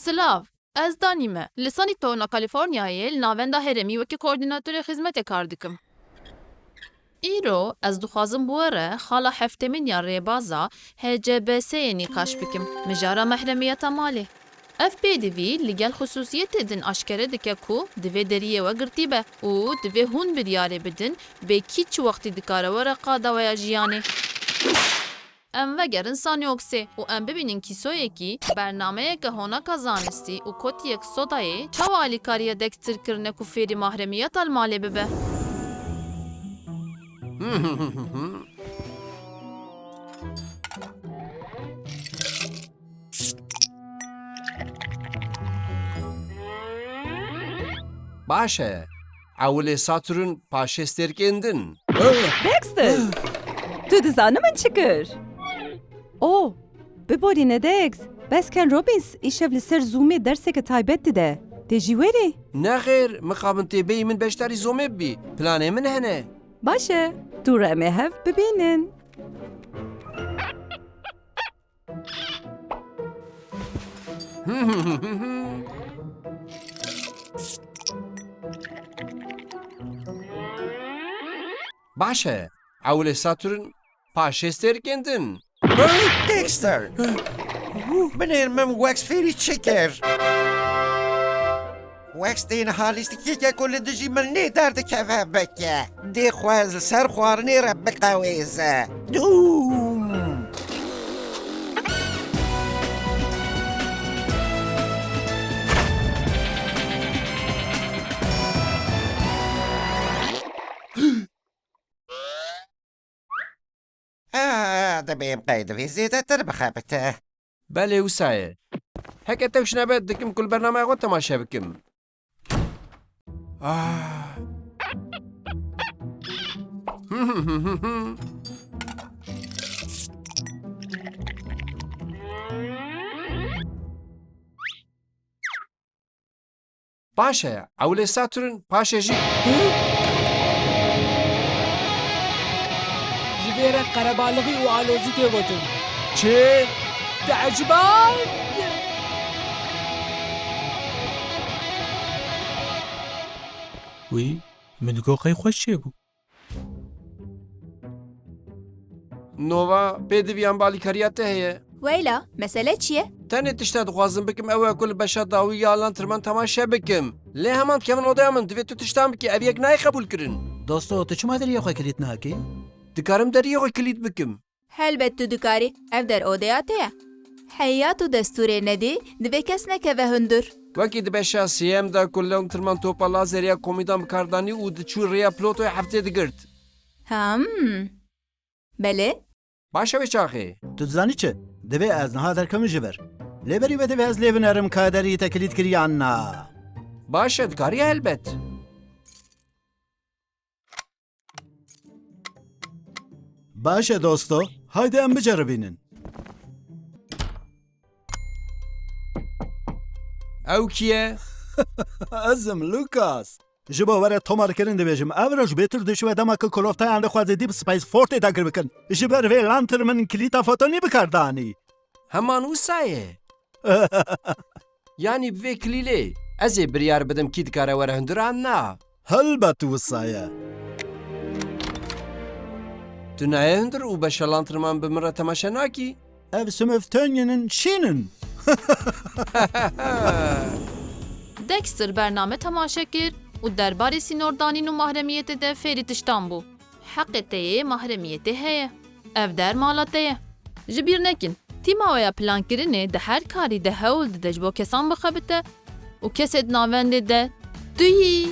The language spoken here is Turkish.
Silav, ez danî me. Li Sanîtona Kalîforniyayê li navenda herêmî wekî koordînatörê xizmetê kar dikim. Îro ez dixwazim bu were xala heftemîn ya rêbaza HCBS'yê nîqaş bikim mijara mehremiyeta malê. Ev pêdivî li gel xusûsiyetê din aşkere dike ku divê deriyê we girtî be û divê hûn biryarê bidin bêkî çi wextî dikare were qada we ya jiyanê. Em vegerin Sanyoksê û em bibînin kîsoyekî bernameyeke honaka zanistî û kotiyek sodayê çawa alîkariya dektirkirine ku fêrî mahremiyeta li malê bibe. باشه اول ساتورن پاشسترکندن Dexter! Tu dizanî min çi kir? O, biborîne Dex. Besken Robbins îşev li ser Zoomê dersekê taybet dide. Tê jî werî? نخیر مخابن تیبی من بشتری زومه بی پلانه من هنه Baş e, tu re em ê hev bibînin. باشه اول ساتورن پاشسترکندن Dexter! Benirmem Wax feri çeker. Wax din halisti ki kol dijî min nê derdikeve beke. Dê xwez li ser xwarinê re biqewêze. Dûm! دەبێم قەیدەوێ زێدەتر بخەبتە. بله وسایه هکه توش نبید دکم کل برنامه خود تماشا بکم باشه اول ساتورن پاشه جی جبيرك قربالغي وعلوزي تيوتن چه؟ تعجبان وی من گوخی خوش بو نووا پێدەویان بالیکاریاتە هەیە وەیلا مەسەلە چییە؟ تەنێ تشتا دخوازم بکەم ئەوە کول بەشە داوی یاڵان ترمان تەماشا بکەم لێ هەمان کەمن ئۆدای من دەوێت تو تشتان بکە ئەڤەک نای قبولکردن Dosto, tu çima deriye xwe kilît nakî? دکارم دەریە خۆی کلید بکەم هەلبەت tu dikarî ev derodeya te ye. Heyat û destûrê nedî divê kes nekeve hundir. وەکی دبێشا سیەمدا کول لەم ترمان تۆپە لازەریا کۆمیدان بکاردانی و دچوو ڕێیا پلۆتۆی هەفتێ دەگرت Belê? باشەوەی چاخێ Tu dizanî çi? Divê ez niha derkevim ji ber. Lêberî ve divê ez lê binerim ka derî te kilît kiriyan na. باشە دکاریە هەلبەت Baş e dosto, haydi em biceribînin. ئەو کیە؟ Ez im Lucas. Ji bo were tomarkirin dibêjim ev re ji bêtir dişive demeke koloftayan de xwazê dî bi Space Fortê dagir bikin. Ji ber vê lantir min kilîta fotonî bikardanî. هەمان وسایە یانی بvê کلیلê ez ê biryar bidim kî dikare were hundiran na Helbet wisaye. Tu nayê hundir û beşa lantirman bi min re temaşa nakî Ev simiftenyinin şînin. Dexter bername temaşe kir û derbarê sînordanîn û mahremiyetê de fêrî tiştan bû. Heqê te yê mahremiyetê heye. Ev der mala te ye. Ji bîr nekin, tîma we ya plankirinê di her karî de hewl dide ji bo kesan bixebite û kesê di navendê de tu yî.